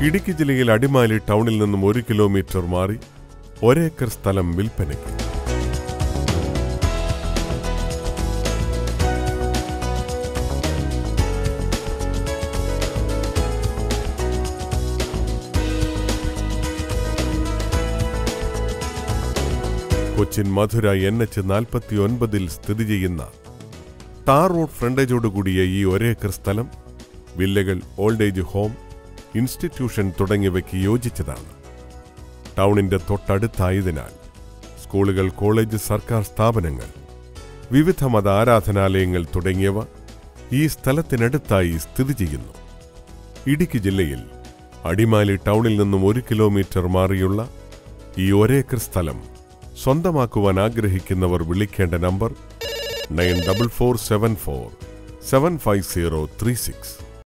ഇടുക്കി ജില്ലയിൽ അടിമാലി ടൗണിൽ നിന്നും 1 കിലോമീറ്റർ മാറി 1 ഏക്കർ സ്ഥലം വിൽപ്പനയ്ക്ക്. കൊച്ചിൻ മധുര NH49 സ്ഥിതി ചെയ്യുന്ന ടാർ റോഡ് ഫ്രണ്ടേജോടുകൂടിയ ഈ 1 ഏക്കർ സ്ഥലം വില്ലകൾ, ഓൾഡ് ഏജ് ഹോം, ഇൻസ്റ്റിറ്റ്യൂഷൻ തുടങ്ങിയവയ്ക്ക് യോജിച്ചതാണ്. ടൗണിന്റെ തൊട്ടടുത്തായതിനാൽ സ്കൂളുകൾ, കോളേജ്, സർക്കാർ സ്ഥാപനങ്ങൾ, വിവിധ മത ആരാധനാലയങ്ങൾ തുടങ്ങിയവ ഈ സ്ഥലത്തിനടുത്തായി സ്ഥിതി ചെയ്യുന്നു. ഇടുക്കി ജില്ലയിൽ അടിമാലി ടൗണിൽ നിന്നും 1 കിലോമീറ്റർ മാറിയുള്ള ഈ 1 ഏക്കർ സ്ഥലം സ്വന്തമാക്കുവാൻ ആഗ്രഹിക്കുന്നവർ വിളിക്കേണ്ട നമ്പർ 9447475036.